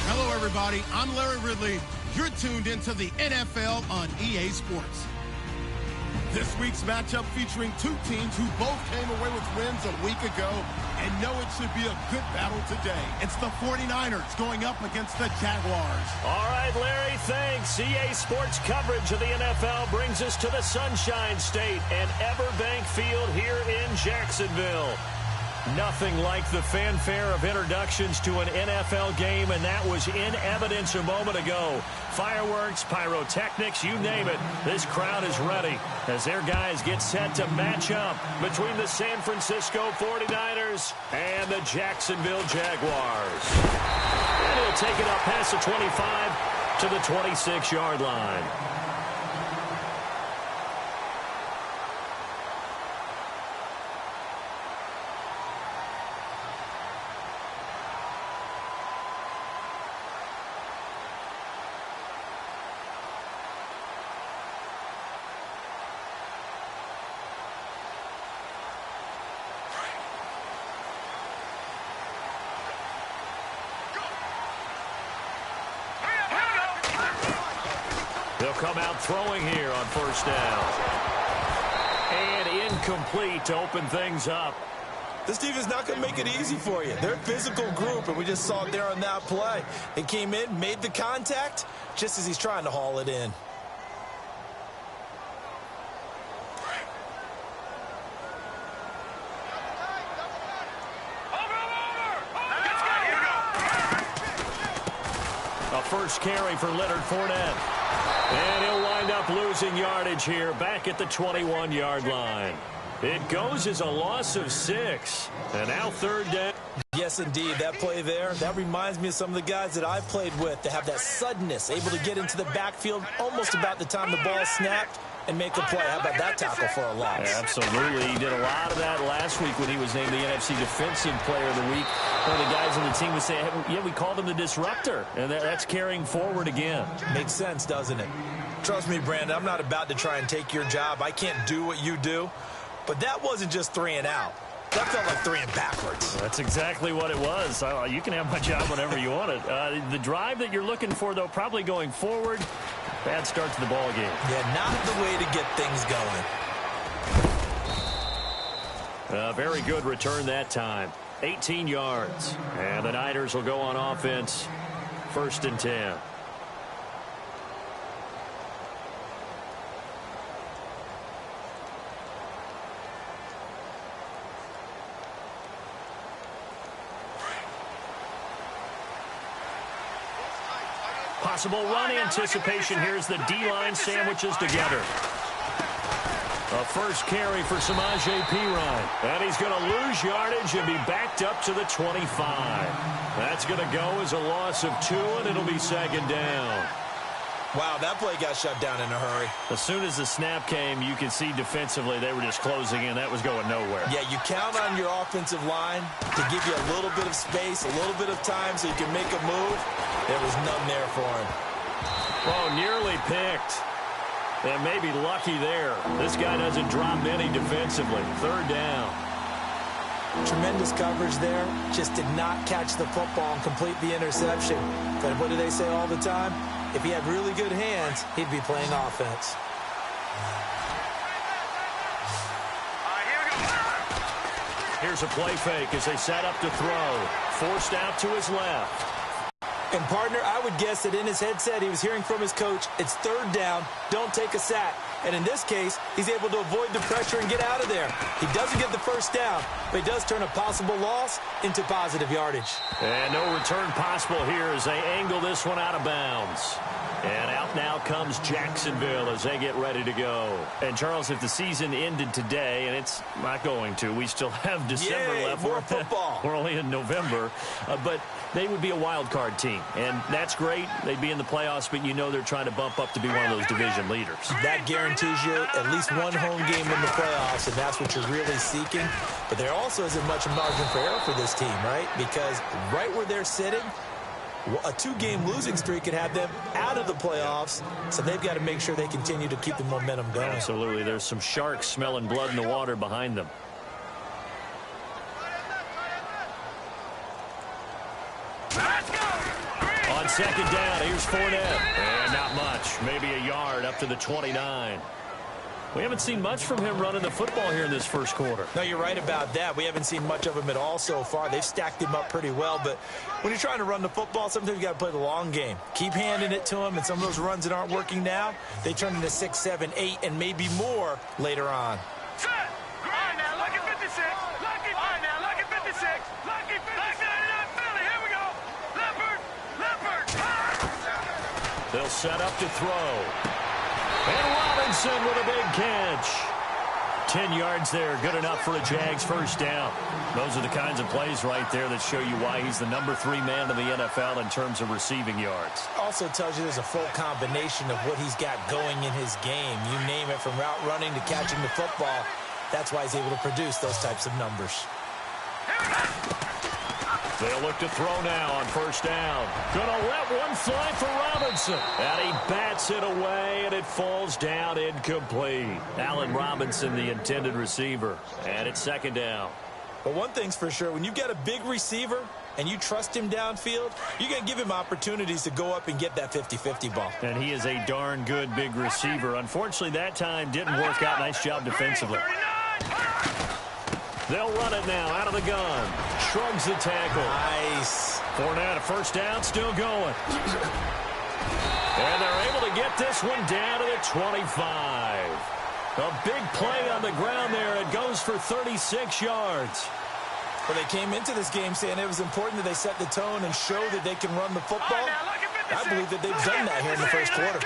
Hello, everybody. I'm Larry Ridley. You're tuned into the NFL on EA Sports. This week's matchup featuring two teams who both came away with wins a week ago and know it should be a good battle today. It's the 49ers going up against the Jaguars. All right, Larry, thanks. EA Sports coverage of the NFL brings us to the Sunshine State and Everbank Field here in Jacksonville. Nothing like the fanfare of introductions to an NFL game, and that was in evidence a moment ago. Fireworks, pyrotechnics, you name it. This crowd is ready as their guys get set to match up between the San Francisco 49ers and the Jacksonville Jaguars. And he'll take it up past the 25 to the 26-yard line. They'll come out throwing here on first down. And incomplete to open things up. This defense is not going to make it easy for you. They're a physical group, and we just saw it there on that play. They came in, made the contact, just as he's trying to haul it in. A first carry for Leonard Fournette. And he'll wind up losing yardage here back at the 21-yard line. It goes as a loss of 6. And now third down. Yes, indeed. That play there, that reminds me of some of the guys that I've played with that have that suddenness, able to get into the backfield almost about the time the ball snapped and make a play. How about that tackle for a loss? Yeah, absolutely. He did a lot of that last week when he was named the NFC Defensive Player of the Week. One of the guys on the team was saying, yeah, we called him the disruptor. And that's carrying forward again. Makes sense, doesn't it? Trust me, Brandon, I'm not about to try and take your job. I can't do what you do. But that wasn't just 3 and out. That felt like 3 and backwards. That's exactly what it was. You can have my job whenever you want it. The drive that you're looking for, though, probably going forward. Bad start to the ball game. Yeah, not the way to get things going. Very good return that time. 18 yards. And the Niners will go on offense. 1st and 10. Possible run anticipation. Here's the D-line sandwiches together. A first carry for Samaje Perine. And he's going to lose yardage and be backed up to the 25. That's going to go as a loss of 2, and it'll be 2nd down. Wow, that play got shut down in a hurry. As soon as the snap came, you can see defensively they were just closing in. That was going nowhere. Yeah, you count on your offensive line to give you a little bit of space, a little bit of time so you can make a move. There was none there for him. Oh, nearly picked. And maybe lucky there. This guy doesn't drop many defensively. 3rd down. Tremendous coverage there. Just did not catch the football and complete the interception. But what do they say all the time? If he had really good hands, he'd be playing offense. Here's a play fake as they set up to throw. Forced out to his left. And, partner, I would guess that in his headset he was hearing from his coach, it's 3rd down, don't take a sack. And in this case, he's able to avoid the pressure and get out of there. He doesn't get the 1st down, but he does turn a possible loss into positive yardage. And no return possible here as they angle this one out of bounds. And out now comes Jacksonville as they get ready to go. And, Charles, if the season ended today, and it's not going to, we still have December left. More football. We're only in November. But they would be a wild card team. And that's great. They'd be in the playoffs, but you know they're trying to bump up to be one of those division leaders. That guarantees you at least one home game in the playoffs, and that's what you're really seeking. But there also isn't much margin for error for this team, right? Because right where they're sitting, a 2-game losing streak could have them out of the playoffs, so they've got to make sure they continue to keep the momentum going. Absolutely. There's some sharks smelling blood in the water behind them. second down. Here's Fournette. And not much. Maybe a yard up to the 29. We haven't seen much from him running the football here in this first quarter. No, you're right about that. We haven't seen much of him at all so far. They've stacked him up pretty well, but when you're trying to run the football, sometimes you got to play the long game. Keep handing it to him, and some of those runs that aren't working now, they turn into 6, 7, 8, and maybe more later on. Set. All right, now, look at 56. Lucky. All right, now, look at 56. Lucky 56. Philly, here we go. Leopard. They'll set up to throw. And Robinson with a big catch. 10 yards there, good enough for a Jags first down. Those are the kinds of plays right there that show you why he's the number 3 man in the NFL in terms of receiving yards. Also tells you there's a full combination of what he's got going in his game. You name it, from route running to catching the football. That's why he's able to produce those types of numbers. They'll look to throw now on first down. Gonna let one fly for Robinson. And he bats it away, and it falls down incomplete. Allen Robinson, the intended receiver. And it's second down. But one thing's for sure, when you've got a big receiver and you trust him downfield, you're going to give him opportunities to go up and get that 50-50 ball. And he is a darn good big receiver. Unfortunately, that time didn't work out. Nice job defensively. They'll run it now out of the gun. Shrugs the tackle. Nice. Fournette, a first down, still going. And they're able to get this one down to the 25. A big play on the ground there. It goes for 36 yards. Well, they came into this game saying it was important that they set the tone and show that they can run the football. I believe that they've done that here in the first quarter.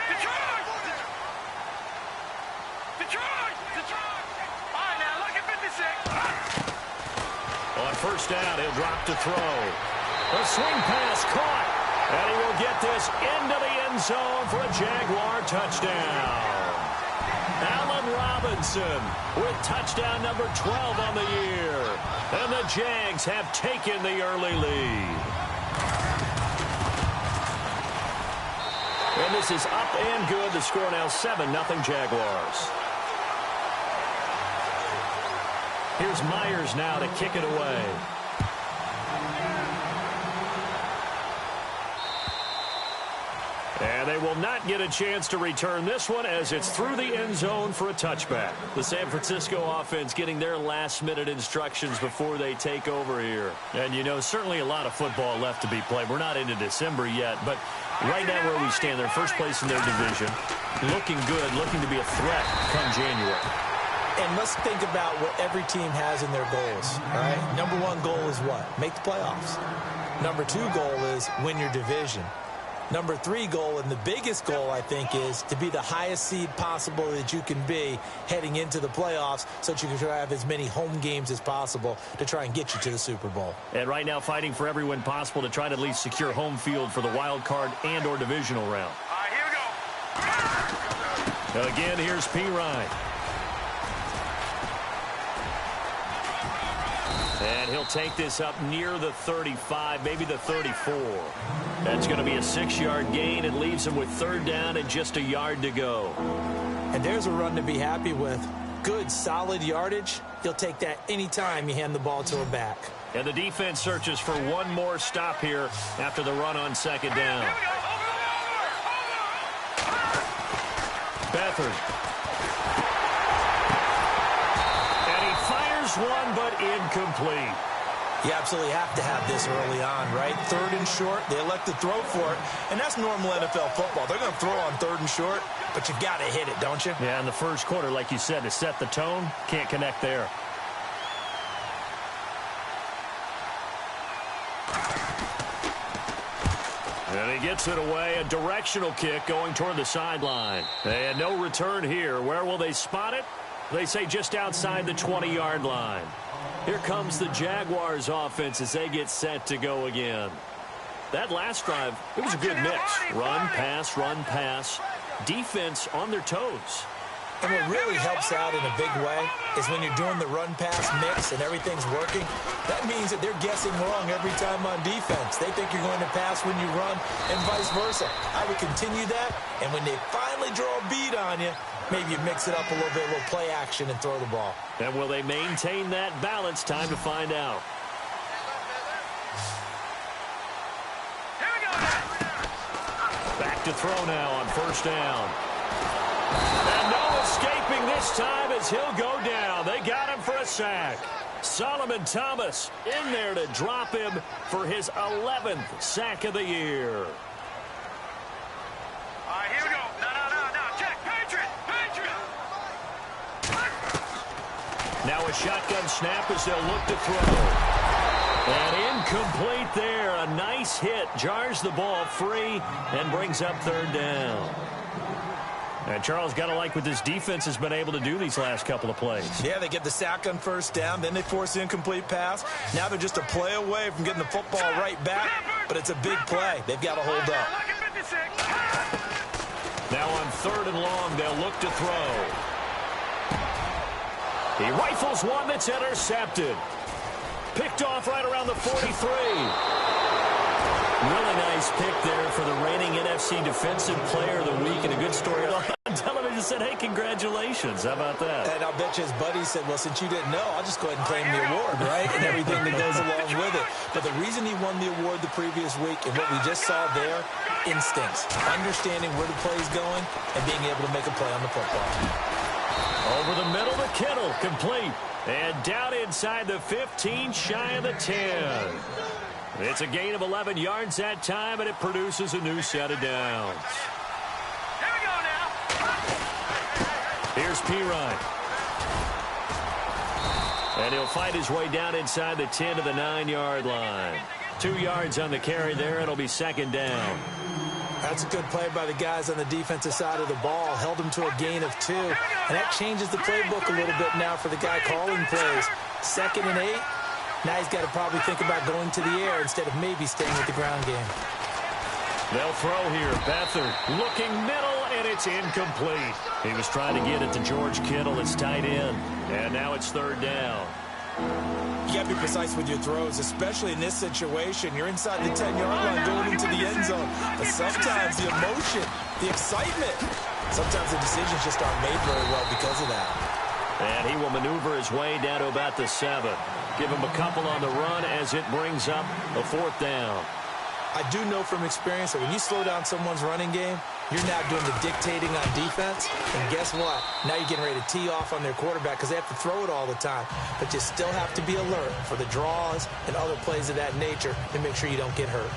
On first down, he'll drop to throw. A swing pass caught. And he will get this into the end zone for a Jaguar touchdown. Allen Robinson with touchdown number 12 on the year. And the Jags have taken the early lead. And this is up and good. The score now 7-0 Jaguars. Here's Myers now to kick it away. And they will not get a chance to return this one as it's through the end zone for a touchback. The San Francisco offense getting their last-minute instructions before they take over here. And, you know, certainly a lot of football left to be played. We're not into December yet, but right now where we stand, they're first place in their division, looking good, looking to be a threat come January. And let's think about what every team has in their goals, all right? Number 1 goal is what? Make the playoffs. Number 2 goal is win your division. Number 3 goal, and the biggest goal, I think, is to be the highest seed possible that you can be heading into the playoffs so that you can try to have as many home games as possible to try and get you to the Super Bowl. And right now fighting for every win possible to try to at least secure home field for the wild card and or divisional round. All right, here we go. Again, here's P. Ryan. And he'll take this up near the 35, maybe the 34. That's going to be a 6-yard gain. It leaves him with third down and just a yard to go. And there's a run to be happy with. Good, solid yardage. He'll take that anytime you hand the ball to a back. And the defense searches for one more stop here after the run on second down. Beathard. One, but incomplete. You absolutely have to have this early on, right? Third and short, they elect to throw for it, and that's normal NFL football. They're going to throw on third and short, but you got to hit it, don't you? Yeah, in the first quarter, like you said, to set the tone, can't connect there. And he gets it away, a directional kick going toward the sideline. And no return here. Where will they spot it? They say just outside the 20-yard line. Here comes the Jaguars offense as they get set to go again. That last drive, it was a good mix. Run, pass, defense on their toes. And what really helps out in a big way is when you're doing the run-pass mix and everything's working, that means that they're guessing wrong every time on defense. They think you're going to pass when you run and vice versa. I would continue that, and when they finally draw a bead on you, maybe you mix it up a little bit, a little play action, and throw the ball. And will they maintain that balance? Time to find out. Here we go. look to throw now on first down. And no escaping this time as he'll go down. They got him for a sack. Solomon Thomas in there to drop him for his 11th sack of the year. All right, here we go. No. Check. Patriot. Now a shotgun snap as they'll look to throw. And incomplete there. A nice hit. Jars the ball free and brings up third down. And Charles, got to like what this defense has been able to do these last couple of plays. Yeah, they get the sack on first down, then they force the incomplete pass. Now they're just a play away from getting the football right back, but it's a big play. They've got to hold up. Now on third and long, they'll look to throw. He rifles one that's intercepted. Picked off right around the 43. Really nice pick there for the reigning NFC Defensive Player of the Week, and a good story on television said, hey, congratulations. How about that? And I'll bet you his buddy said, well, since you didn't know, I'll just go ahead and claim the award, right? And everything that goes along with it. But the reason he won the award the previous week and what we just saw there, instincts, understanding where the play is going and being able to make a play on the football. Over the middle to Kittle, complete. And down inside the 15, shy of the 10. It's a gain of 11 yards that time, and it produces a new set of downs. Here we go now. Here's Pirine. And he'll find his way down inside the 10 to the 9-yard line. 2 yards on the carry there. It'll be second down. That's a good play by the guys on the defensive side of the ball. Held them to a gain of 2. And that changes the playbook a little bit now for the guy calling plays. 2nd and 8. Now he's got to probably think about going to the air instead of maybe staying with the ground game. They'll throw here. Beathard looking middle, and it's incomplete. He was trying to get it to George Kittle. It's tight end. And now it's third down. You got to be precise with your throws, especially in this situation. You're inside the 10-yard line going into the end zone. But sometimes the emotion, the excitement, sometimes the decisions just aren't made very well because of that. And he will maneuver his way down to about the 7. Give him a couple on the run as it brings up a fourth down. I do know from experience that when you slow down someone's running game, you're now doing the dictating on defense. And guess what? Now you're getting ready to tee off on their quarterback because they have to throw it all the time. But you still have to be alert for the draws and other plays of that nature to make sure you don't get hurt.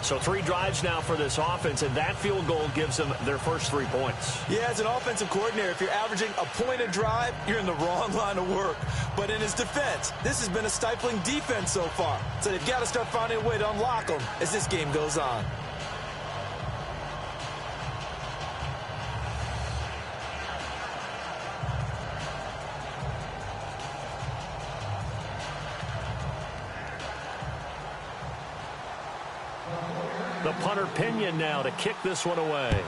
So 3 drives now for this offense, and that field goal gives them their first 3 points. Yeah, as an offensive coordinator, if you're averaging a point a drive, you're in the wrong line of work. But in his defense, this has been a stifling defense so far. So they've got to start finding a way to unlock them as this game goes on. The punter Pinion now to kick this one away.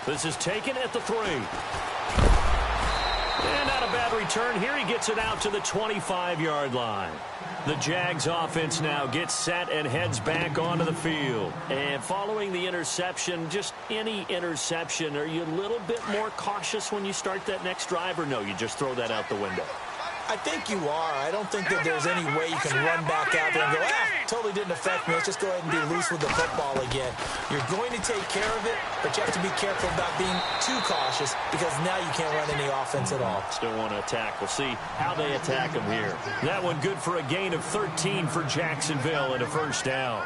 This is taken at the 3. And not a bad return here. He gets it out to the 25-yard line. The Jags offense now gets set and heads back onto the field. And following the interception, just any interception, are you a little bit more cautious when you start that next drive, or no, you just throw that out the window? I think you are. I don't think that there's any way you can run back out there and go, totally didn't affect me. Let's just go ahead and be loose with the football again. You're going to take care of it, but you have to be careful about being too cautious because now you can't run any offense at all. Still want to attack. We'll see how they attack him here. That one good for a gain of 13 for Jacksonville and a first down.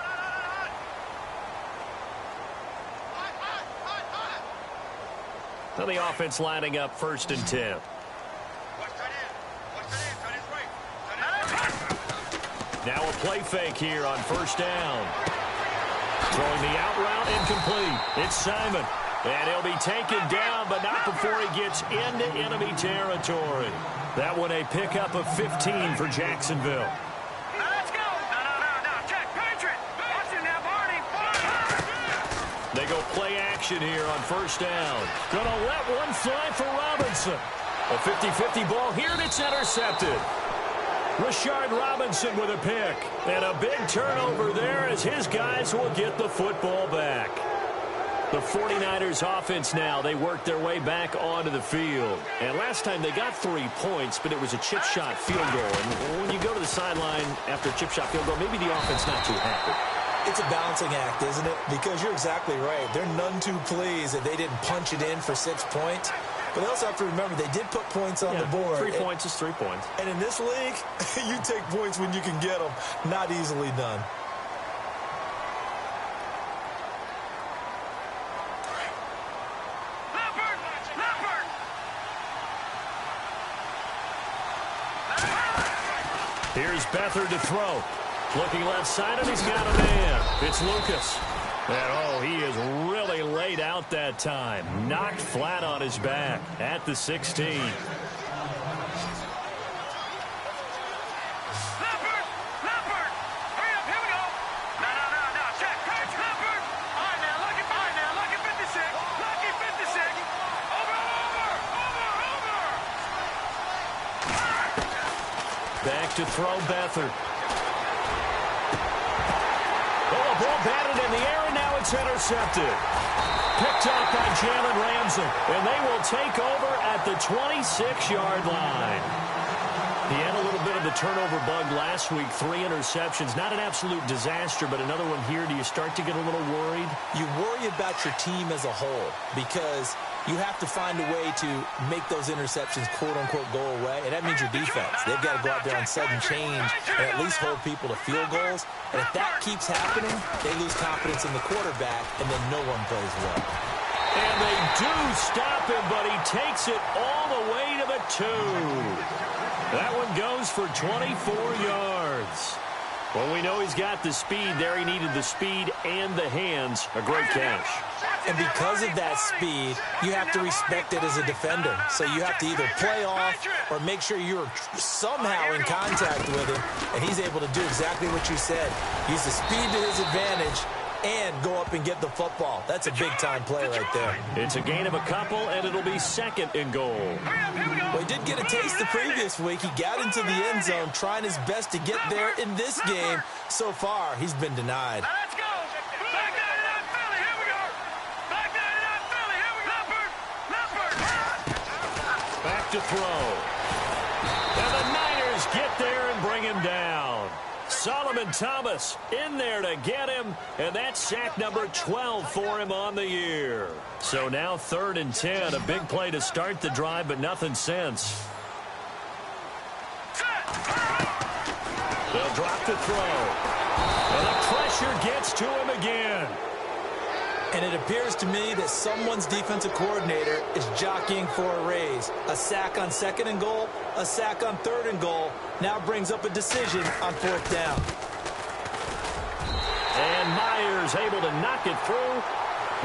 Now the offense lining up 1st and 10. Now a play fake here on first down. Throwing the out route incomplete. It's Simon. And he'll be taken down, but not before he gets into enemy territory. That one a pickup of 15 for Jacksonville. Let's go. No. Check. Patriot. Watch him now, Barney. They go play action here on first down. Gonna let one fly for Robinson. A 50-50 ball here, and it's intercepted. Rashard Robinson with a pick. And a big turnover there as his guys will get the football back. The 49ers offense now, they work their way back onto the field. And last time they got 3 points, but it was a chip shot field goal. And when you go to the sideline after a chip shot field goal, maybe the offense not too happy. It's a balancing act, isn't it? Because you're exactly right. They're none too pleased that they didn't punch it in for 6 points. But they also have to remember they did put points on the board. 3 points is 3 points. And in this league, you take points when you can get them. Not easily done. Here's Beathard to throw. Looking left side, and he's got a man. It's Lucas. And, he is really laid out that time. Knocked flat on his back at the 16. Back to throw Beathard. Oh, a ball batted in the air, and now it's intercepted. Picked up by Jalen Ramsey, and they will take over at the 26-yard line. He had a little bit of the turnover bug last week, 3 interceptions. Not an absolute disaster, but another one here. Do you start to get a little worried? You worry about your team as a whole because you have to find a way to make those interceptions, quote-unquote, go away, and that means your defense. They've got to go out there on sudden change and at least hold people to field goals. And if that keeps happening, they lose confidence in the quarterback, and then no one plays well. And they do stop him, but he takes it all the way to the 2. That one goes for 24 yards. Well, we know he's got the speed there. He needed the speed and the hands. A great catch. And because of that speed, you have to respect it as a defender. So you have to either play off or make sure you're somehow in contact with him. And he's able to do exactly what you said. Use the speed to his advantage and go up and get the football. That's a big-time play right there. It's a gain of a couple, and it'll be 2nd and goal. Well, he did get a taste the previous week. He got into the end zone, trying his best to get there in this game. So far, he's been denied. Let's go. Back 99 Philly. Here we go. Back 99 Philly. Here we go. Leopard. Back to throw. And the Niners get there and bring him down. Solomon Thomas in there to get him, and that's sack number 12 for him on the year. So now 3rd and 10, a big play to start the drive, but nothing since. They'll drop the throw. And the pressure gets to him again. And it appears to me that someone's defensive coordinator is jockeying for a raise. A sack on 2nd and goal, a sack on 3rd and goal, now brings up a decision on 4th down. And Myers able to knock it through.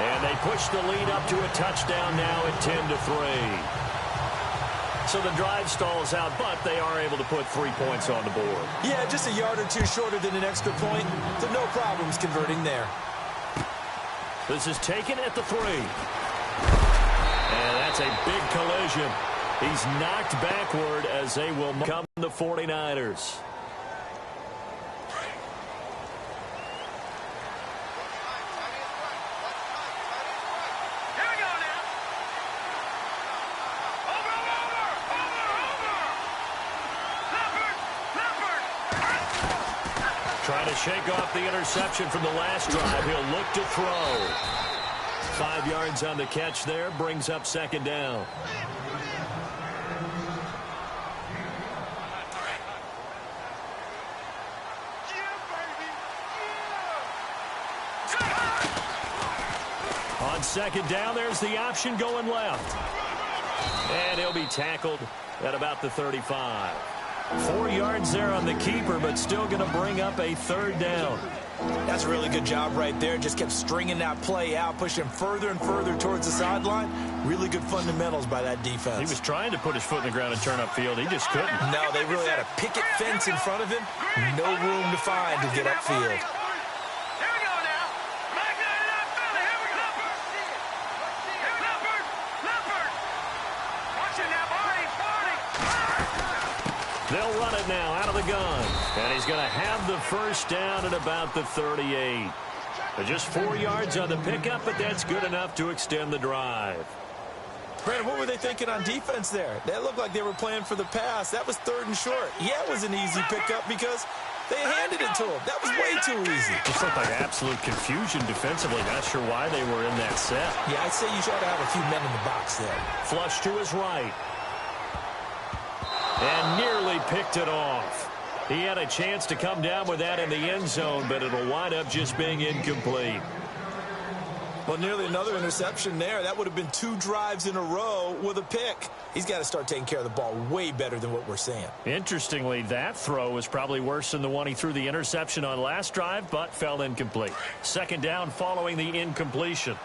And they push the lead up to a touchdown now at 10-3. So the drive stalls out, but they are able to put 3 points on the board. Yeah, just a yard or 2 shorter than an extra point. So no problems converting there. This is taken at the 3. And that's a big collision. He's knocked backward as they will come the 49ers. Here we go now. Over. Leopard. Trying to shake off the interception from the last drive. He'll look to throw. 5 yards on the catch there. Brings up 2nd down. On 2nd down, there's the option going left. And he'll be tackled at about the 35. 4 yards there on the keeper, but still going to bring up a 3rd down. That's a really good job right there. Just kept stringing that play out, pushing him further and further towards the sideline. Really good fundamentals by that defense. He was trying to put his foot in the ground and turn upfield. He just couldn't. No, they really had a picket fence in front of him. No room to find to get upfield. Here we go now. Back 99 Philly. Here we go. Leopard. Watch it now, Barney. They'll run it now out of the gun. And he's going to have the 1st down at about the 38. Just 4 yards on the pickup, but that's good enough to extend the drive. Brandon, what were they thinking on defense there? They looked like they were playing for the pass. That was 3rd and short. Yeah, it was an easy pickup because they handed it to him. That was way too easy. Just looked like absolute confusion defensively. Not sure why they were in that set. Yeah, I'd say you should have a few men in the box there. Flush to his right. And nearly picked it off. He had a chance to come down with that in the end zone, but it'll wind up just being incomplete. Well, nearly another interception there. That would have been 2 drives in a row with a pick. He's got to start taking care of the ball way better than what we're seeing. Interestingly, that throw was probably worse than the one he threw the interception on last drive, but fell incomplete. 2nd down following the incompletion.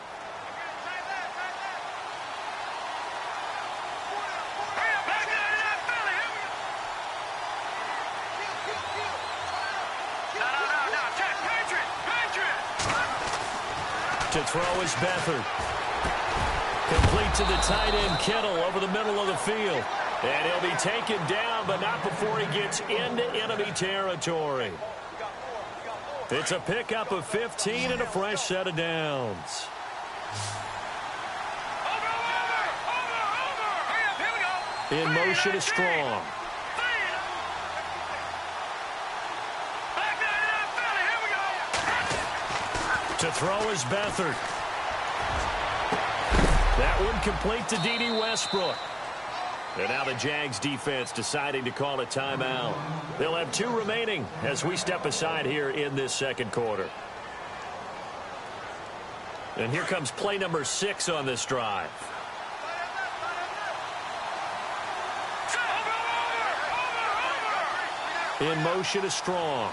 To throw is Beathard. Complete to the tight end, Kittle, over the middle of the field. And he'll be taken down, but not before he gets into enemy territory. It's a pickup of 15 and a fresh set of downs. In motion is Strong. To throw is Beathard. That one complete to D.D. Westbrook. And now the Jags defense deciding to call a timeout. They'll have 2 remaining as we step aside here in this 2nd quarter. And here comes play number 6 on this drive. In motion is Strong.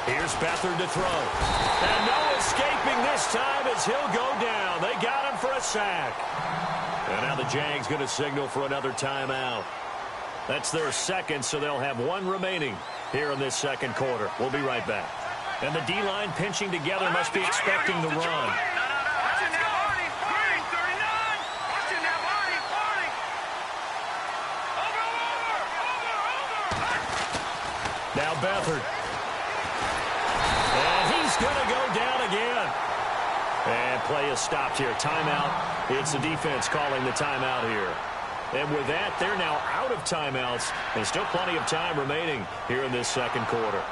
Here's Beathard to throw. And no escaping this time as he'll go down. They got him for a sack. And now the Jags going to signal for another timeout. That's their 2nd, so they'll have 1 remaining here in this 2nd quarter. We'll be right back. And the D-line pinching together must be expecting the run. Now Beathard. And he's going to go down again. And play is stopped here. Timeout. It's the defense calling the timeout here. And with that, they're now out of timeouts. And still plenty of time remaining here in this 2nd quarter.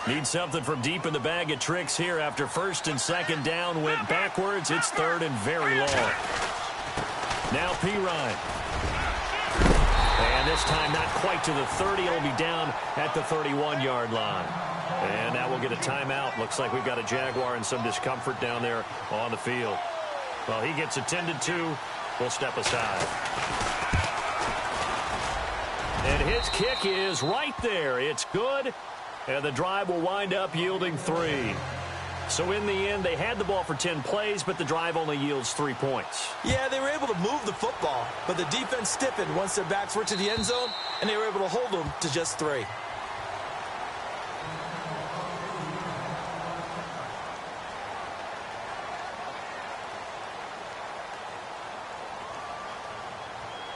Need something from deep in the bag of tricks here after 1st and 2nd down went backwards. It's 3rd and very long. Now Pirine. And this time not quite to the 30. It'll be down at the 31-yard line. And now we'll get a timeout. Looks like we've got a Jaguar in some discomfort down there on the field. Well, he gets attended to. We'll step aside. And his kick is right there. It's good. And the drive will wind up yielding 3. So in the end, they had the ball for 10 plays, but the drive only yields 3 points. Yeah, they were able to move the football, but the defense stiffened once their backs were to the end zone, and they were able to hold them to just 3.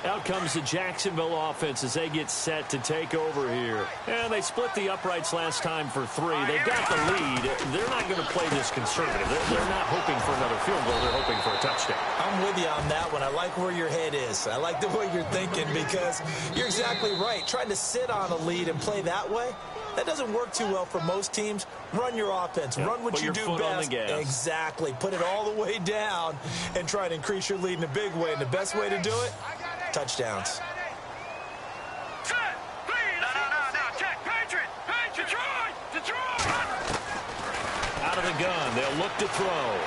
Out comes the Jacksonville offense as they get set to take over here. And they split the uprights last time for 3. They've got the lead. They're not going to play this conservative. They're not hoping for another field goal. They're hoping for a touchdown. I'm with you on that one. I like where your head is. I like the way you're thinking because you're exactly right. Trying to sit on a lead and play that way, that doesn't work too well for most teams. Run your offense. Yep. Run what you do best. Exactly. Put it all the way down and try to increase your lead in a big way. And the best way to do it, touchdowns. Out of the gun. They'll look to throw.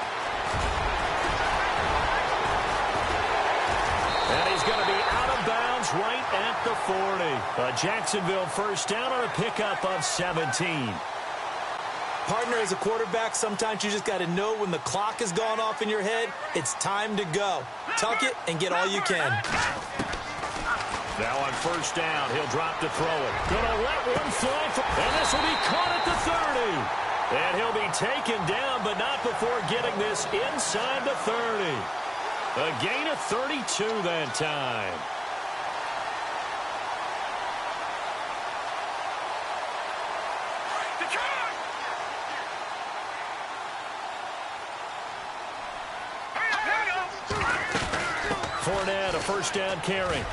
And he's going to be out of bounds right at the 40. A Jacksonville first down on a pickup of 17. Partner, as a quarterback, sometimes you just got to know when the clock has gone off in your head, it's time to go. Tuck it and get all you can. Now on first down, he'll drop to throw it. Going to let one fly. And this will be caught at the 30. And he'll be taken down, but not before getting this inside the 30. A gain of 32 that time. Fournette, a first down carry.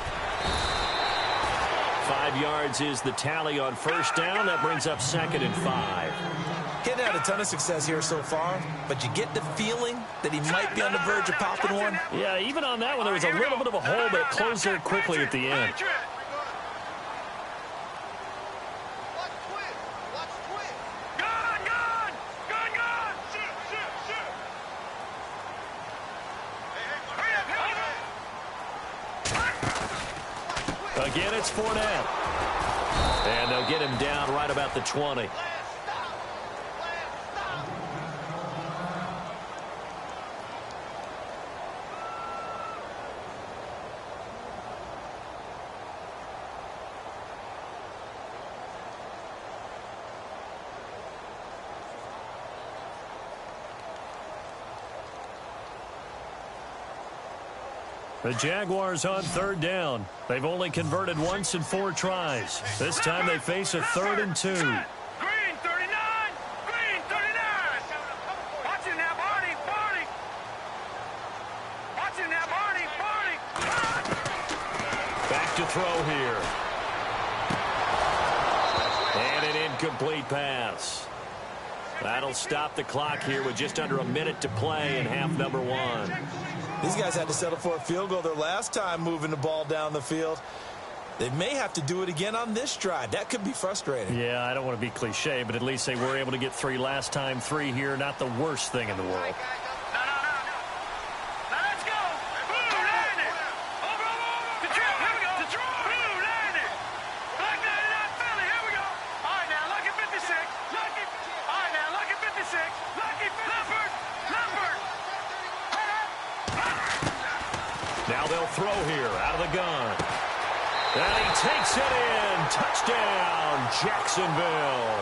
5 yards is the tally on first down. That brings up 2nd and 5. He's had a ton of success here so far, but you get the feeling that he might be on the verge of popping one. Yeah, even on that one, there was a little bit of a hole, but it closed there quickly at the end. Again, it's Fournette. And they'll get him down right about the 20. The Jaguars on 3rd down. They've only converted once in 4 tries. This time they face a 3rd and 2. Green 39! Green 39! Watch it now, Barney! Barney! Watch it now, Barney! Barney! Back to throw here. And an incomplete pass. That'll stop the clock here with just under a minute to play in half number 1. These guys had to settle for a field goal their last time moving the ball down the field. They may have to do it again on this drive. That could be frustrating. Yeah, I don't want to be cliche, but at least they were able to get 3 last time. 3 here, not the worst thing in the world. Let's go! Blue landed! Over! Detroit! Here we go! Detroit! Blue landed! Black 99 Philly! Here we go! All right, now, lucky 56. Lucky! All right, now, lucky 56. Lucky Leopard! Leopard! Now they'll throw here out of the gun. And he takes it in. Touchdown, Jacksonville.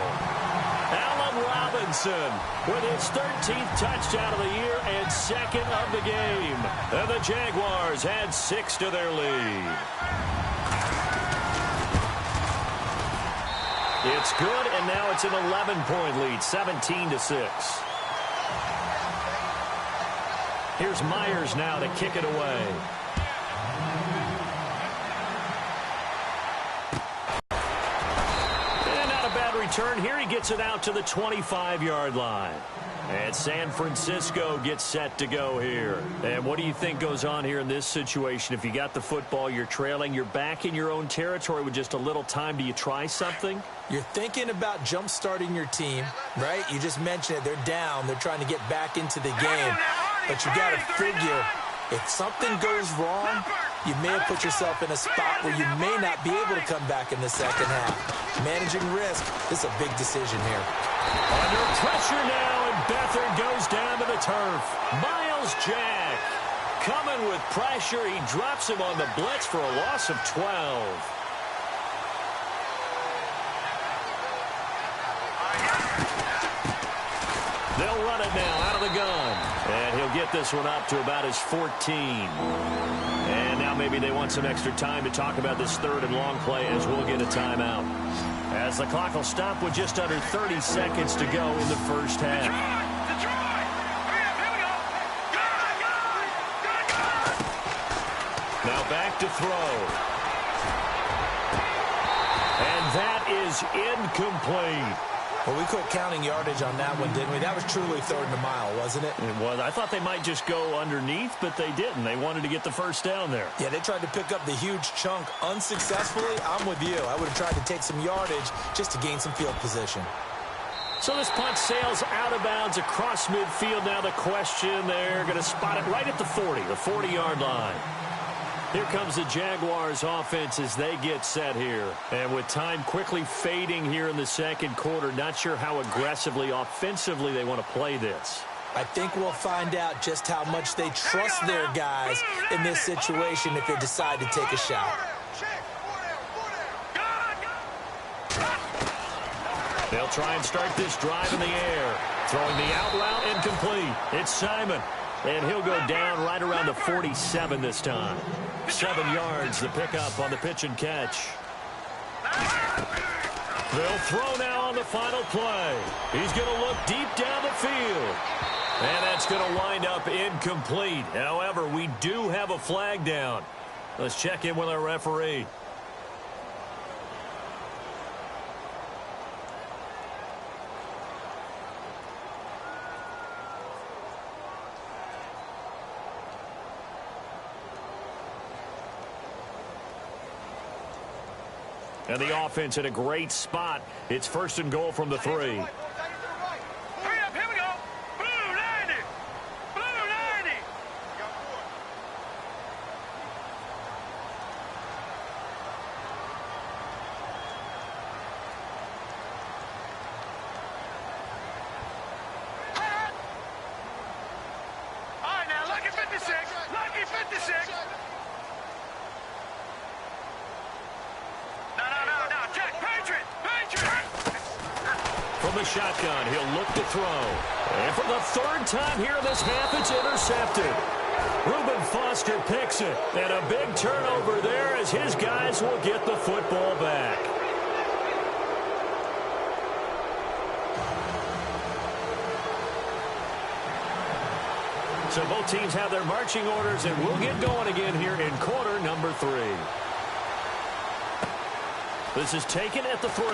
Allen Robinson with his 13th touchdown of the year and 2nd of the game. And the Jaguars add 6 to their lead. It's good, and now it's an 11-point lead, 17-6. Here's Myers now to kick it away. And not a bad return. Here he gets it out to the 25-yard line. And San Francisco gets set to go here. And what do you think goes on here in this situation? If you got the football, you're trailing, you're back in your own territory with just a little time. Do you try something? You're thinking about jump-starting your team, right? You just mentioned it. They're down. They're trying to get back into the game. But you got to figure, if something goes wrong, you may have put yourself in a spot where you may not be able to come back in the second half. Managing risk, this is a big decision here. Under pressure now, and Beathard goes down to the turf. Miles Jack coming with pressure. He drops him on the blitz for a loss of 12. They'll run it now out of the gun. And he'll get this one up to about his 14. And now maybe they want some extra time to talk about this 3rd and long play as we'll get a timeout. As the clock will stop with just under 30 seconds to go in the first half. Detroit! Here we go! Good! Now back to throw. And that is incomplete. Well, we quit counting yardage on that one, didn't we? That was truly 3rd and a mile, wasn't it? It was. I thought they might just go underneath, but they didn't. They wanted to get the first down there. Yeah, they tried to pick up the huge chunk unsuccessfully. I'm with you. I would have tried to take some yardage just to gain some field position. So this punt sails out of bounds across midfield. Now the question, they're going to spot it right at the 40, the 40-yard line. Here comes the Jaguars offense as they get set here. And with time quickly fading here in the second quarter, not sure how aggressively, offensively they want to play this. I think we'll find out just how much they trust their guys in this situation if they decide to take a shot. They'll try and start this drive in the air. Throwing the out route incomplete. It's Simon. And he'll go down right around the 47 this time. 7 yards, the pickup on the pitch and catch. They'll throw now on the final play. He's going to look deep down the field. And that's going to wind up incomplete. However, we do have a flag down. Let's check in with our referee. And the offense in a great spot. It's 1st and goal from the 3. Hurry up, here we go. Blue 90. Blue 90. All right, now, lucky 56. Lucky 56. From the shotgun, he'll look to throw. And for the 3rd time here in this half, it's intercepted. Reuben Foster picks it. And a big turnover there as his guys will get the football back. So both teams have their marching orders, and we'll get going again here in quarter number 3. This is taken at the 3.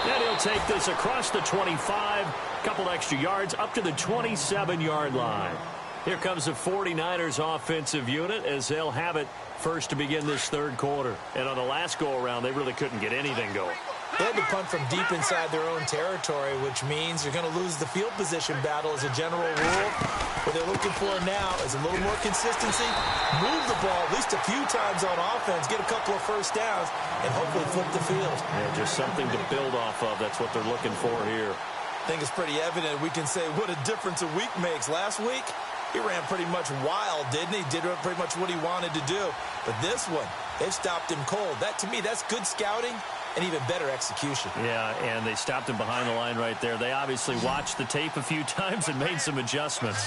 And he'll take this across the 25, couple extra yards up to the 27-yard line. Here comes the 49ers offensive unit as they'll have it first to begin this 3rd quarter. And on the last go-around, they really couldn't get anything going. They had to punt from deep inside their own territory, which means you're going to lose the field position battle as a general rule. What they're looking for now is a little more consistency, move the ball at least a few times on offense, get a couple of first downs, and hopefully flip the field. Yeah, just something to build off of. That's what they're looking for here. I think it's pretty evident. We can say what a difference a week makes. Last week, he ran pretty much wild, didn't he? Did pretty much what he wanted to do. But this one, they've stopped him cold. That, to me, that's good scouting and even better execution. Yeah, and they stopped him behind the line right there. They obviously watched the tape a few times and made some adjustments.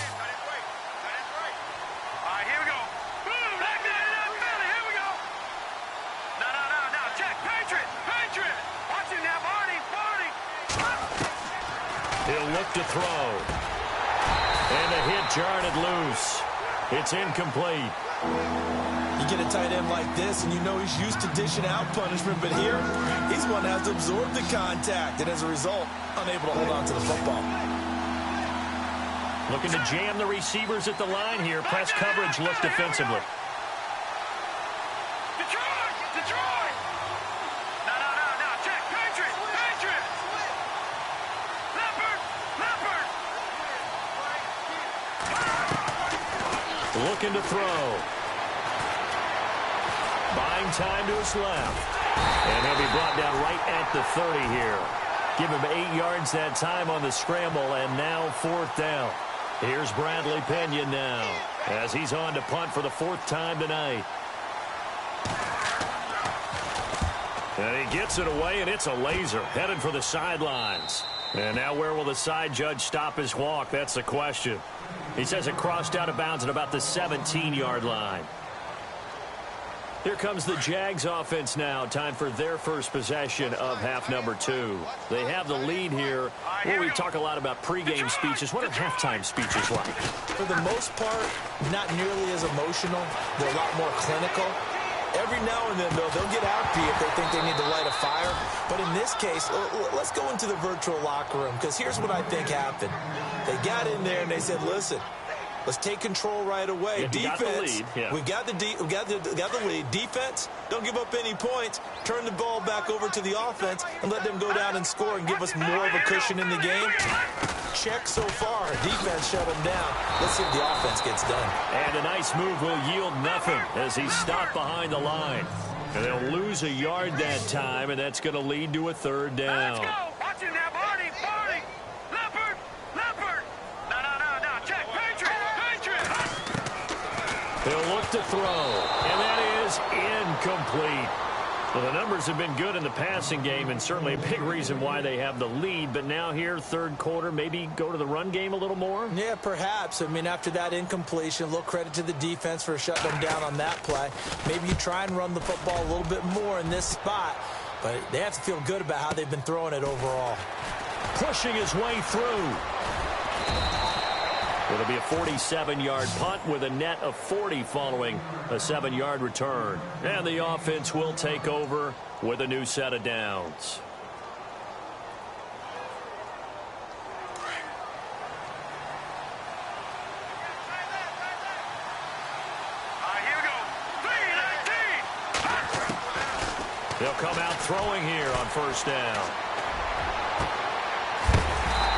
He'll look to throw. And a hit jarred loose. It's incomplete. You get a tight end like this, and you know he's used to dishing out punishment, but here, he's one that has to absorb the contact, and as a result, unable to hold on to the football. Looking to jam the receivers at the line here. Press coverage look defensively. Detroit! No, check, Patriot! Leopard! Looking to throw. Buying time to his left. And he'll be brought down right at the 30 here. Give him 8 yards that time on the scramble, and now 4th down. Here's Bradley Pena now as he's on to punt for the 4th time tonight. And he gets it away, and it's a laser headed for the sidelines. And now where will the side judge stop his walk? That's the question. He says it crossed out of bounds at about the 17-yard line. Here comes the Jags offense now. Time for their first possession of half number 2. They have the lead here. Where we talk a lot about pregame speeches. What are halftime speeches like? For the most part, not nearly as emotional. They're a lot more clinical. Every now and then, though, they'll get out if they think they need to light a fire. But in this case, let's go into the virtual locker room, because here's what I think happened. They got in there and they said, listen, let's take control right away. Yeah, defense, we got the lead. Defense, don't give up any points. Turn the ball back over to the offense and let them go down and score and give us more of a cushion in the game. Check so far. Defense shut him down. Let's see if the offense gets done. And a nice move will yield nothing as he's stopped behind the line. And they'll lose a yard that time, and that's going to lead to a 3rd down. Let's go. Watch him now, Barney. Leopard. No. Check. Patriot. He'll look to throw, and that is incomplete. Well, the numbers have been good in the passing game and certainly a big reason why they have the lead. But now here, third quarter, maybe go to the run game a little more? Yeah, perhaps. I mean, after that incompletion, a little credit to the defense for shutting them down on that play. Maybe you try and run the football a little bit more in this spot. But they have to feel good about how they've been throwing it overall. Pushing his way through. It'll be a 47-yard punt with a net of 40 following a 7-yard return. And the offense will take over with a new set of downs. Here we go. 3-19. They'll come out throwing here on first down.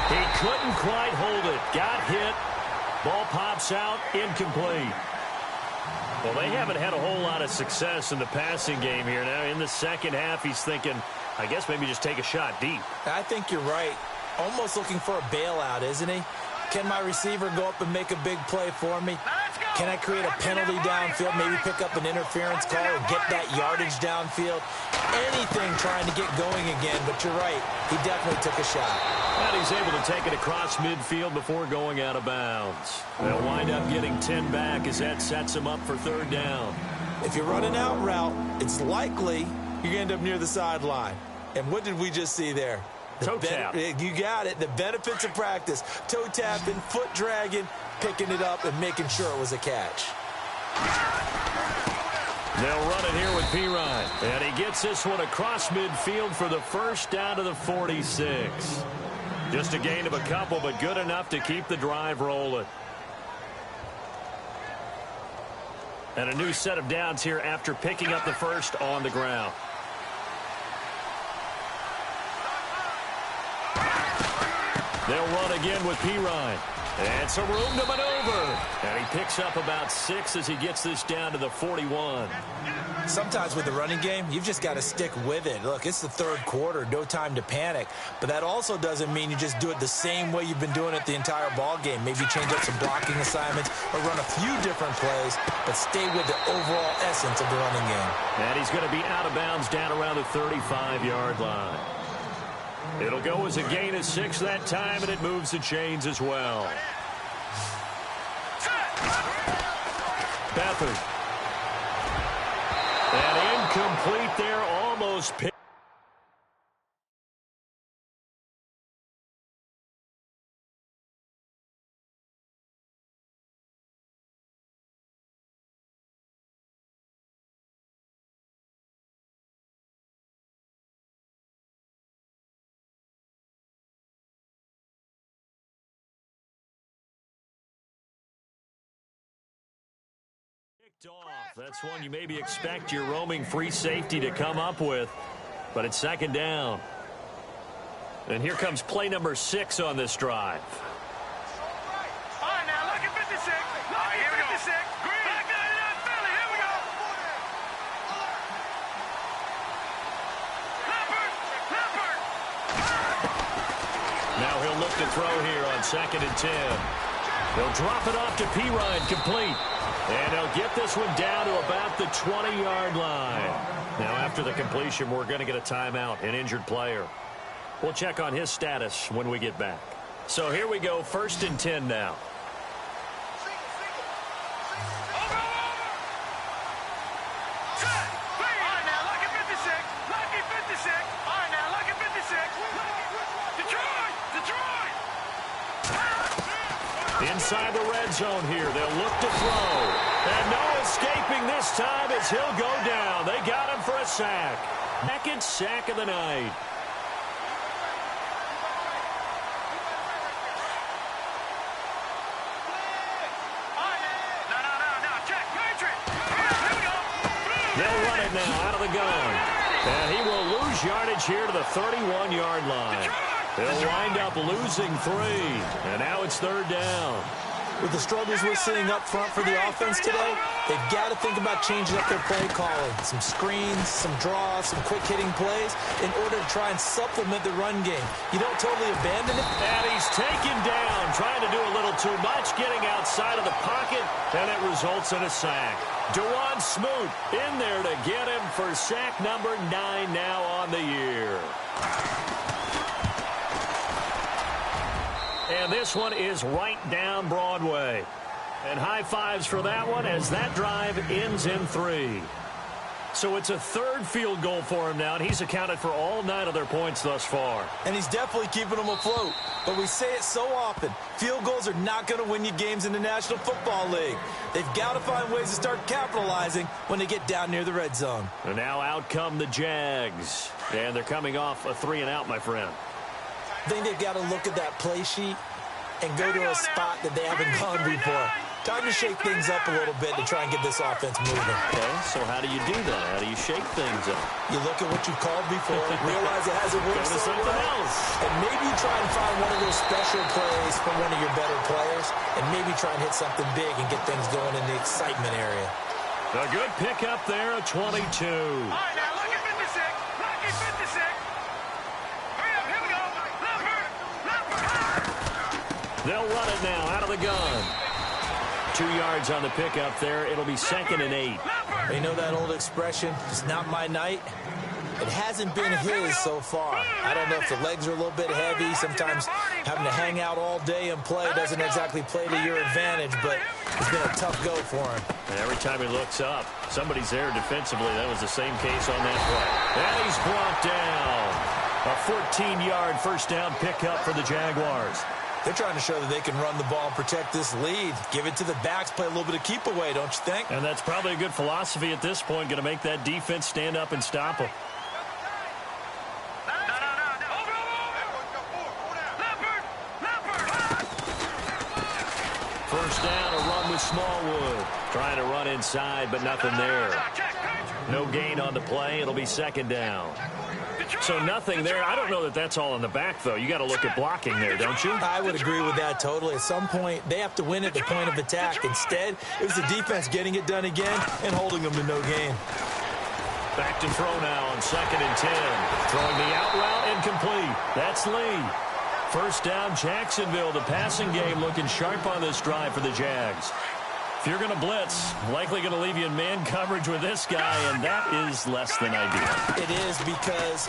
He couldn't quite hold it. Got hit. Ball pops out, incomplete. Well, they haven't had a whole lot of success in the passing game here. Now, in the second half, he's thinking, I guess maybe just take a shot deep. I think you're right. Almost looking for a bailout, isn't he? Can my receiver go up and make a big play for me? Can I create a penalty downfield, maybe pick up an interference call or get that yardage downfield? Anything trying to get going again, but you're right. He definitely took a shot. And he's able to take it across midfield before going out of bounds. They'll wind up getting 10 back as that sets him up for third down. If you're running out route, it's likely you're going to end up near the sideline. And what did we just see there? Toe tap. You got it. The benefits of practice. Toe tapping, foot dragging, picking it up, and making sure it was a catch. They'll run it here with Pirine. And he gets this one across midfield for the first down to the 46. Just a gain of a couple, but good enough to keep the drive rolling. And a new set of downs here after picking up the first on the ground. They'll run again with Pirine. And some room to maneuver. And he picks up about 6 as he gets this down to the 41. Sometimes with the running game, you've just got to stick with it. Look, it's the third quarter, no time to panic. But that also doesn't mean you just do it the same way you've been doing it the entire ball game. Maybe change up some blocking assignments or run a few different plays, but stay with the overall essence of the running game. And he's going to be out of bounds down around the 35-yard line. It'll go as a gain of 6 that time, and it moves the chains as well. Beathard. And incomplete there, almost picked. Off. That's one you maybe expect your roaming free safety to come up with, but it's second down. And here comes play number 6 on this drive. All right, now look at 56. Look at 56. Green. Back 99 Philly. Here we go. Leopard. Now he'll look to throw here on 2nd and 10. They'll drop it off to Pirine, complete. And they'll get this one down to about the 20-yard line. Now, after the completion, we're going to get a timeout, an injured player. We'll check on his status when we get back. So here we go, 1st and 10 now. Inside the red zone here. They'll look to throw. And no escaping this time as he'll go down. They got him for a sack. Second sack of the night. They'll run it now out of the gun. And he will lose yardage here to the 31-yard line. They'll wind up losing 3. And now it's third down. With the struggles we're seeing up front for the offense today, they've got to think about changing up their play calling. Some screens, some draws, some quick-hitting plays in order to try and supplement the run game. You don't totally abandon it. And he's taken down, trying to do a little too much, getting outside of the pocket, and it results in a sack. Dewan Smoot in there to get him for sack number 9 now on the year. And this one is right down Broadway. And high fives for that one as that drive ends in 3. So it's a third field goal for him now, and he's accounted for all 9 of their points thus far. And he's definitely keeping them afloat. But we say it so often, field goals are not going to win you games in the National Football League. They've got to find ways to start capitalizing when they get down near the red zone. And now out come the Jags. And they're coming off a 3-and-out, my friend. I think they've got to look at that play sheet and go to a spot that they haven't gone before. Time to shake things up a little bit to try and get this offense moving. Okay, so how do you do that? How do you shake things up? You look at what you called before, realize it hasn't worked Go to so something well, else. and maybe you try and find one of those special plays from one of your better players, and maybe try and hit something big and get things going in the excitement area. A good pickup there at 22. All right, now look at 56. Look at 56. Hurry up, here we go. They'll run it now out of the gun. 2 yards on the pickup there. It'll be 2nd and 8. You know that old expression, it's not my night? It hasn't been his so far. I don't know if the legs are a little bit heavy. Sometimes having to hang out all day and play doesn't exactly play to your advantage, but it's been a tough go for him. And every time he looks up, somebody's there defensively. That was the same case on that play. And he's brought down. A 14-yard first down pickup for the Jaguars. They're trying to show that they can run the ball and protect this lead. Give it to the backs, play a little bit of keep away, don't you think? And that's probably a good philosophy at this point, going to make that defense stand up and stop them. First down, a run with Smallwood. Trying to run inside, but nothing there. No gain on the play. It'll be 2nd down. So nothing there. I don't know that that's all in the back, though. You got to look at blocking there, don't you? I would agree with that totally. At some point, they have to win at the point of attack. Instead, it was the defense getting it done again and holding them to no gain. Back to throw now on 2nd and 10. Throwing the out route incomplete. That's Lee. First down, Jacksonville. The passing game looking sharp on this drive for the Jags. If you're going to blitz, likely going to leave you in man coverage with this guy, and that is less than ideal. It is because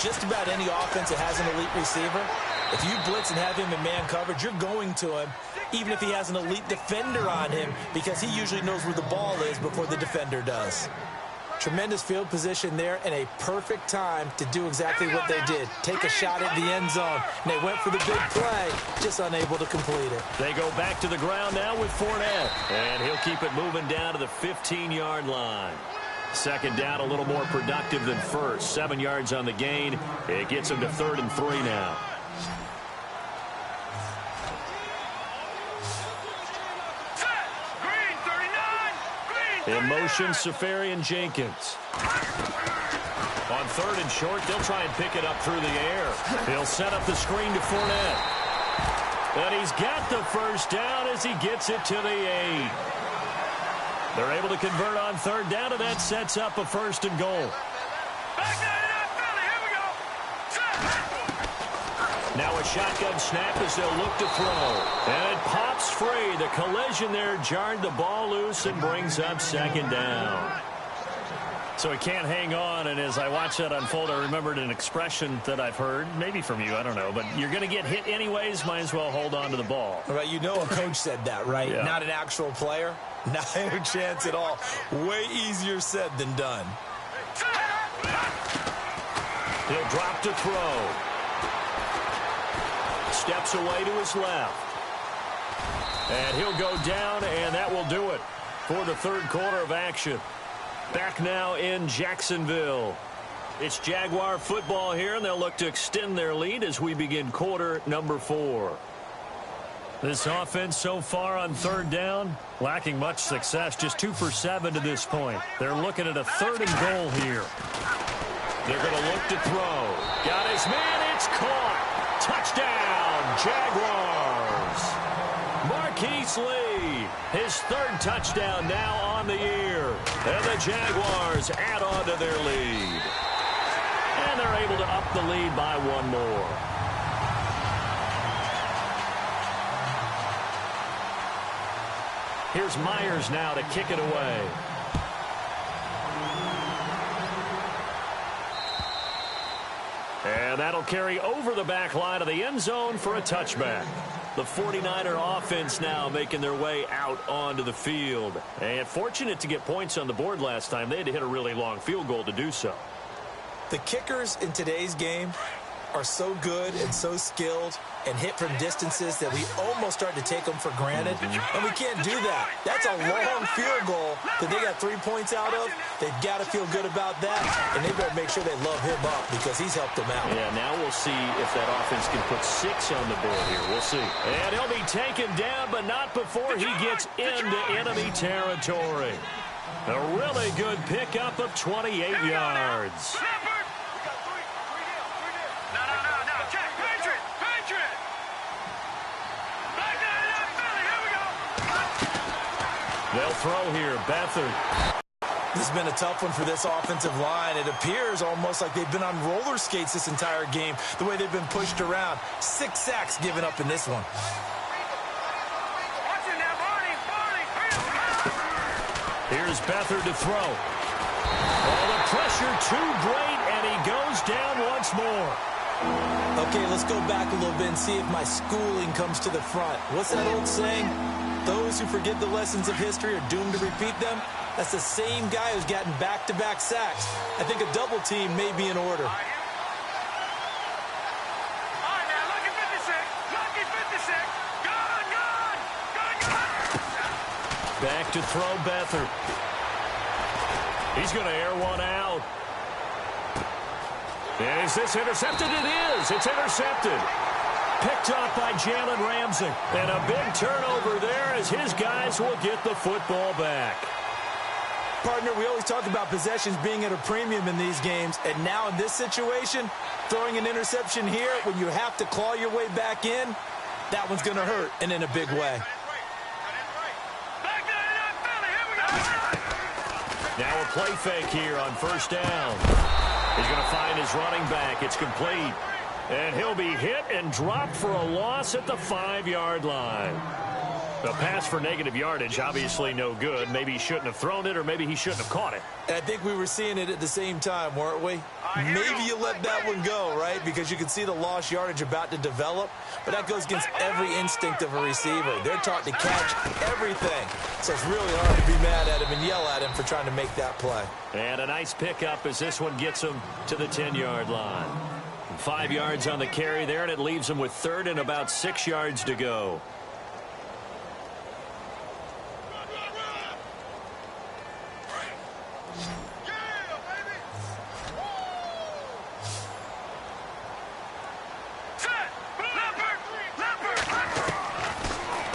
just about any offense that has an elite receiver, if you blitz and have him in man coverage, you're going to him, even if he has an elite defender on him, because he usually knows where the ball is before the defender does. Tremendous field position there and a perfect time to do exactly what they did. Take a shot at the end zone. And they went for the big play, just unable to complete it. They go back to the ground now with Fournette. And he'll keep it moving down to the 15-yard line. 2nd down, a little more productive than first. 7 yards on the gain. It gets him to 3rd and 3 now. In motion, Safarian Jenkins. On 3rd and short, they'll try and pick it up through the air. He'll set up the screen to Fournette. And he's got the first down as he gets it to the 8. They're able to convert on 3rd down, and that sets up a 1st and goal. Now a shotgun snap as they'll look to throw. And it pops free. The collision there jarred the ball loose and brings up 2nd down. So he can't hang on, and as I watch that unfold, I remembered an expression that I've heard, maybe from you, I don't know, but you're going to get hit anyways, might as well hold on to the ball. Right, you know a coach said that, right? Yeah. Not an actual player. Not a chance at all. Way easier said than done. He'll drop to throw. Steps away to his left. And he'll go down, and that will do it for the 3rd quarter of action. Back now in Jacksonville. It's Jaguar football here, and they'll look to extend their lead as we begin quarter number 4. This offense so far on 3rd down, lacking much success, just 2 for 7 to this point. They're looking at a 3rd and goal here. They're going to look to throw. Got his man, it's caught. Touchdown, Jaguars. Marquise Lee. His third touchdown now on the year. And the Jaguars add on to their lead. And they're able to up the lead by one more. Here's Myers now to kick it away. And that'll carry over the back line of the end zone for a touchback. The 49er offense now making their way out onto the field. And fortunate to get points on the board last time. They had to hit a really long field goal to do so. The kickers in today's game are so good and so skilled and hit from distances that we almost start to take them for granted, and we can't do that. That's a long field goal that they got 3 points out of. They've got to feel good about that, and they better make sure they love him up because he's helped them out. Yeah, now we'll see if that offense can put 6 on the board here. We'll see. And he'll be taken down, but not before he gets into enemy territory. A really good pickup of 28 yards. They'll throw here. Beathard. This has been a tough one for this offensive line. It appears almost like they've been on roller skates this entire game, the way they've been pushed around. 6 sacks given up in this one. Here's Beathard to throw. Oh, the pressure too great, and he goes down once more. Okay, let's go back a little bit and see if my schooling comes to the front. What's that old saying? Those who forget the lessons of history are doomed to repeat them. That's the same guy who's gotten back-to-back sacks. I think a double team may be in order. Back to throw Beathard. He's going to air one out. And is this intercepted? It is. It's intercepted. Picked off by Jalen Ramsey. And a big turnover there as his guys will get the football back. Partner, we always talk about possessions being at a premium in these games. And now in this situation, throwing an interception here when you have to claw your way back in, that one's going to hurt, and in a big way. Now a play fake here on first down. He's going to find his running back. It's complete. And he'll be hit and dropped for a loss at the 5-yard line. The pass for negative yardage, obviously no good. Maybe he shouldn't have thrown it, or maybe he shouldn't have caught it. And I think we were seeing it at the same time, weren't we? Maybe you let that one go, right? Because you can see the lost yardage about to develop. But that goes against every instinct of a receiver. They're taught to catch everything. So it's really hard to be mad at him and yell at him for trying to make that play. And a nice pickup as this one gets him to the 10-yard line. 5 yards on the carry there, and it leaves him with third and about 6 yards to go.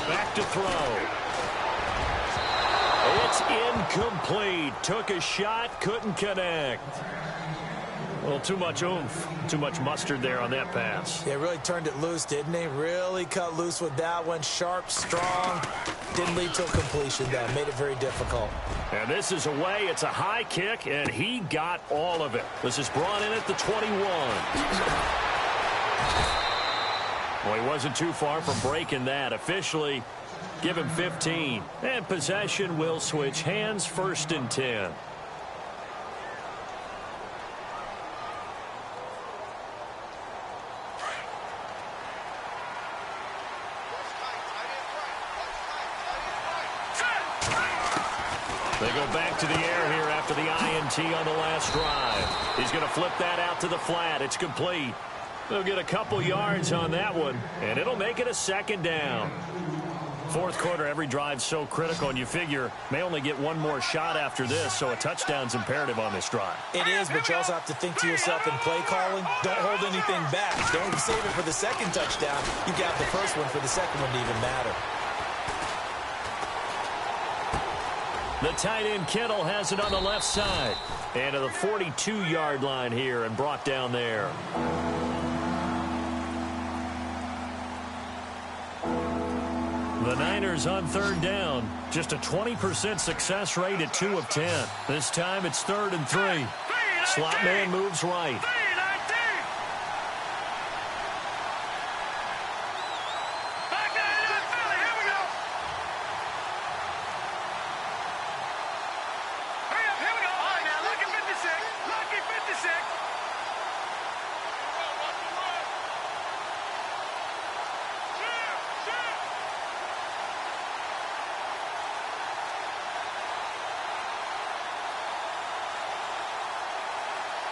Back to throw. It's incomplete. Took a shot, couldn't connect. Well, too much oomph, too much mustard there on that pass. They really turned it loose, didn't they? Really cut loose with that one. Sharp, strong. Didn't lead to a completion, though. Made it very difficult. And this is away. It's a high kick, and he got all of it. This is brought in at the 21. Well, he wasn't too far from breaking that. Officially, give him 15. And possession will switch hands, 1st and 10. They go back to the air here after the INT on the last drive. He's going to flip that out to the flat. It's complete. They'll get a couple yards on that one, and it'll make it a 2nd down. 4th quarter, every drive's so critical, and you figure may only get one more shot after this, so a touchdown's imperative on this drive. It is, but you also have to think to yourself in play calling, don't hold anything back. Don't save it for the 2nd touchdown. You got the first one for the 2nd one to even matter. The tight end Kittle has it on the left side. And to the 42-yard line here and brought down there. The Niners on third down. Just a 20% success rate at 2 of 10. This time it's 3rd and 3. Slot man moves right.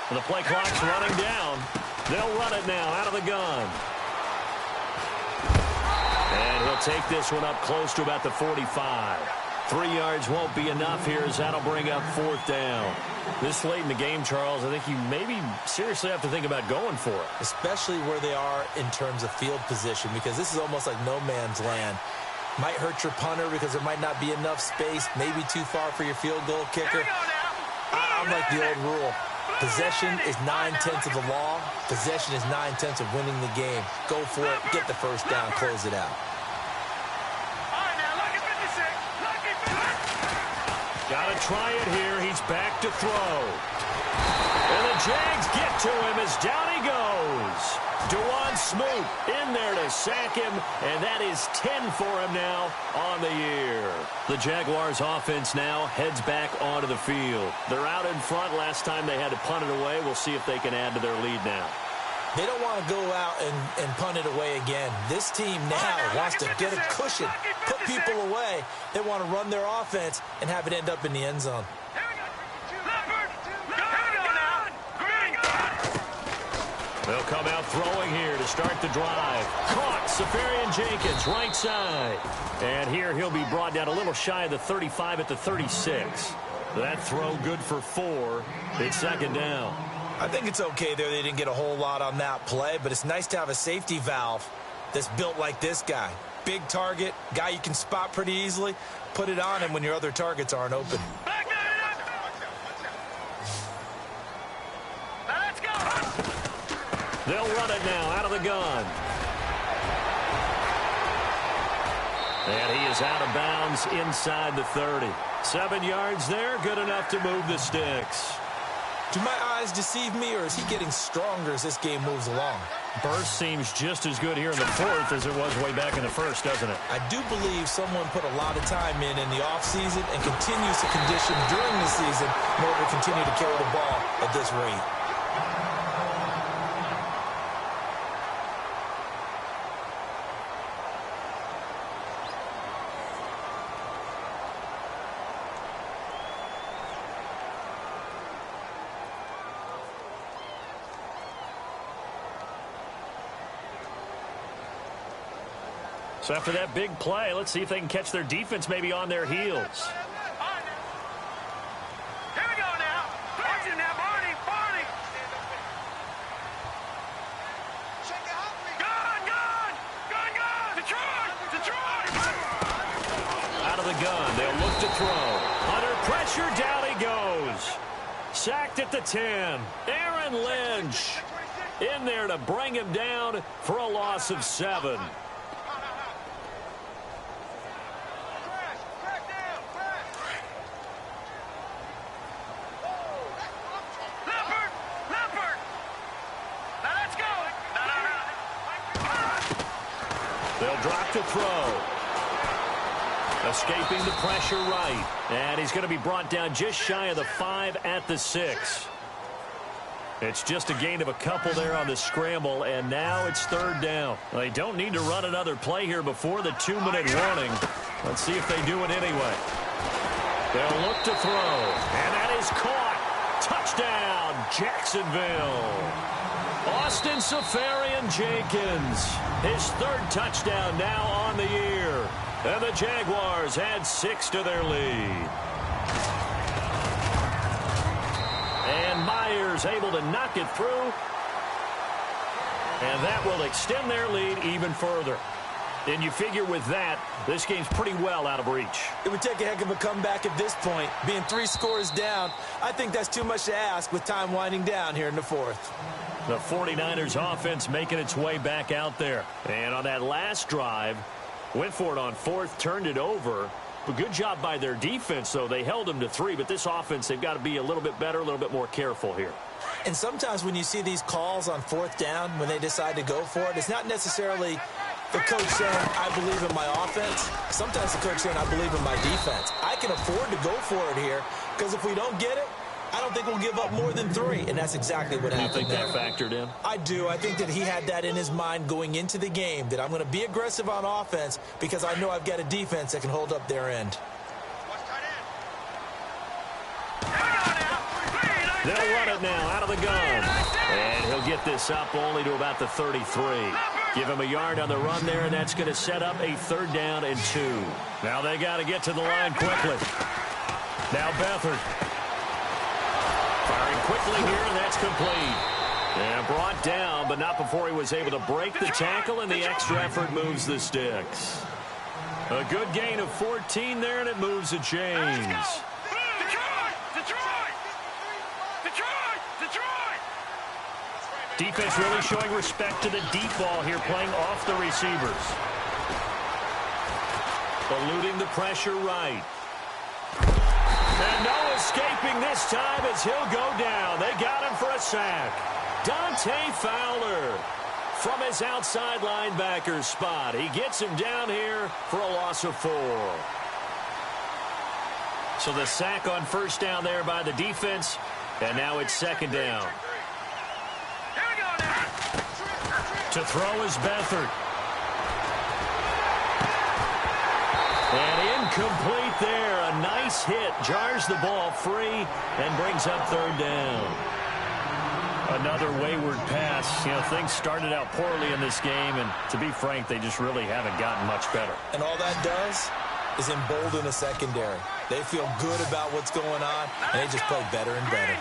The play clock's running down. They'll run it now out of the gun. And he'll take this one up close to about the 45. 3 yards won't be enough here as that'll bring up 4th down. This late in the game, Charles, I think you maybe seriously have to think about going for it. Especially where they are in terms of field position, because this is almost like no man's land. Might hurt your punter because there might not be enough space, maybe too far for your field goal kicker. I'm like the old rule. Possession is 9/10 of the law. Possession is 9/10 of winning the game. Go for it. Get the first down. Close it out. Got to try it here. He's back to throw. And the Jags get to him as down he goes. Dewan Smoot in there to sack him, and that is 10 for him now on the year. The Jaguars offense now heads back onto the field. They're out in front. Last time they had to punt it away. We'll see if they can add to their lead now. They don't want to go out and punt it away again. This team now wants to get a cushion, put people away. They want to run their offense and have it end up in the end zone. They'll come out throwing here to start the drive. Caught, Safarian Jenkins, right side. And here he'll be brought down a little shy of the 35 at the 36. That throw good for 4. It's 2nd down. I think it's okay there. They didn't get a whole lot on that play, but it's nice to have a safety valve that's built like this guy. Big target, guy you can spot pretty easily. Put it on him when your other targets aren't open. They'll run it now out of the gun. And he is out of bounds inside the 30. 7 yards there, good enough to move the sticks. Do my eyes deceive me, or is he getting stronger as this game moves along? Burst seems just as good here in the 4th as it was way back in the 1st, doesn't it? I do believe someone put a lot of time in the offseason and continues to condition during the season in order to continue to carry the ball at this rate. So after that big play, let's see if they can catch their defense maybe on their heels. Here we go now. Watch it now, Barney. Gun. Detroit. Out of the gun, they'll look to throw. Under pressure, down he goes. Sacked at the 10. Aaron Lynch in there to bring him down for a loss of 7. They'll drop to throw. Escaping the pressure right. And he's going to be brought down just shy of the 5 at the 6. It's just a gain of a couple there on the scramble, and now it's 3rd down. They don't need to run another play here before the 2-minute warning. Let's see if they do it anyway. They'll look to throw, and that is caught. Touchdown, Jacksonville. Austin Safarian Jenkins, his 3rd touchdown now on the year. And the Jaguars add 6 to their lead. And Myers able to knock it through. And that will extend their lead even further. And you figure with that, this game's pretty well out of reach. It would take a heck of a comeback at this point. Being 3 scores down, I think that's too much to ask with time winding down here in the 4th. The 49ers offense making its way back out there. And on that last drive, Went for it on fourth, turned it over. But good job by their defense, though. They held them to 3, but this offense, they've got to be a little bit better, a little bit more careful here. And sometimes when you see these calls on fourth down, when they decide to go for it, it's not necessarily the coach saying, I believe in my offense. Sometimes the coach saying, I believe in my defense. I can afford to go for it here because if we don't get it, I don't think we'll give up more than 3, and that's exactly what happened. Do you think that factored in? I do. I think that he had that in his mind going into the game, that I'm going to be aggressive on offense because I know I've got a defense that can hold up their end. They'll run it now out of the gun. And he'll get this up only to about the 33. Give him a yard on the run there, and that's going to set up a 3rd down and 2. Now they got to get to the line quickly. Now Beathard. Firing quickly here, and that's complete. And brought down, but not before he was able to break the tackle, and the extra effort moves the sticks. A good gain of 14 there, and it moves the chains. Defense really showing respect to the deep ball here, playing off the receivers. Eluding the pressure right. And no escaping this time as he'll go down. They got him for a sack. Dante Fowler from his outside linebacker spot. He gets him down here for a loss of 4. So the sack on 1st down there by the defense, and now it's 2nd down. To throw is Beathard. And incomplete there. A nice hit. Jars the ball free and brings up 3rd down. Another wayward pass. You know, things started out poorly in this game, and to be frank, they just really haven't gotten much better. And all that does is embolden the secondary. They feel good about what's going on, and they just play better and better.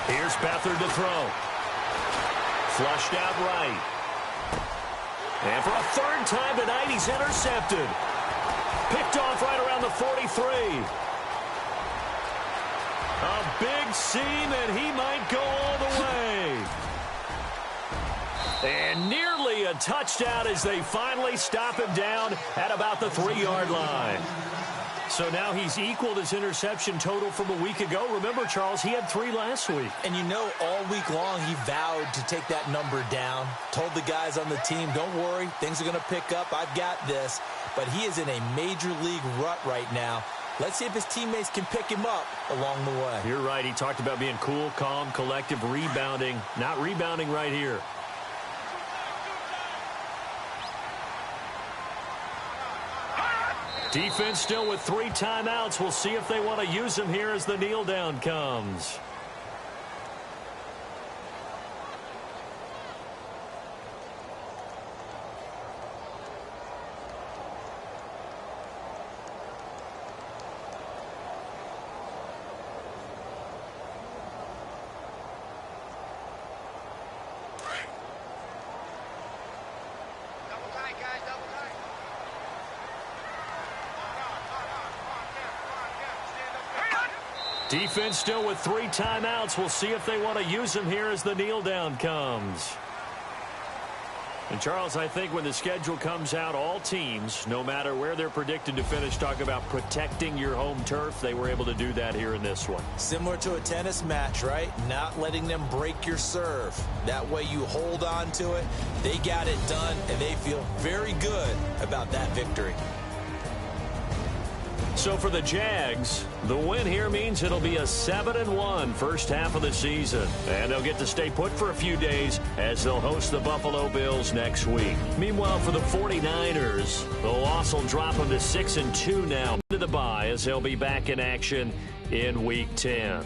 Here's Beathard to throw. Flushed out right. And for a 3rd time tonight, he's intercepted. Picked off right around the 43. A big seam, and he might go all the way. And nearly a touchdown as they finally stop him down at about the 3-yard line. So now he's equaled his interception total from a week ago. Remember, Charles, he had 3 last week. And you know, all week long he vowed to take that number down. Told the guys on the team, don't worry, things are going to pick up. I've got this. But he is in a major league rut right now. Let's see if his teammates can pick him up along the way. You're right. He talked about being cool, calm, collective, rebounding. Not rebounding right here. Defense still with 3 timeouts. We'll see if they want to use them here as the kneel down comes. Defense still with 3 timeouts. We'll see if they want to use them here as the kneel down comes. And, Charles, I think when the schedule comes out, all teams, no matter where they're predicted to finish, talk about protecting your home turf. They were able to do that here in this one. Similar to a tennis match, right? Not letting them break your serve. That way you hold on to it. They got it done, and they feel very good about that victory. So for the Jags, the win here means it'll be a 7-1 first half of the season. And they'll get to stay put for a few days as they'll host the Buffalo Bills next week. Meanwhile, for the 49ers, the loss will drop them to 6-2 now to the bye as they'll be back in action in Week 10.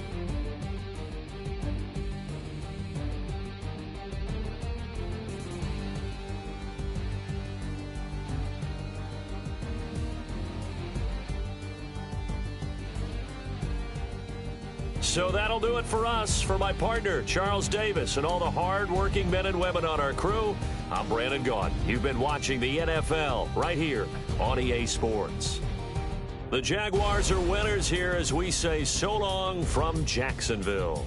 So that'll do it for us. For my partner, Charles Davis, and all the hard-working men and women on our crew, I'm Brandon Gaudin. You've been watching the NFL right here on EA Sports. The Jaguars are winners here as we say so long from Jacksonville.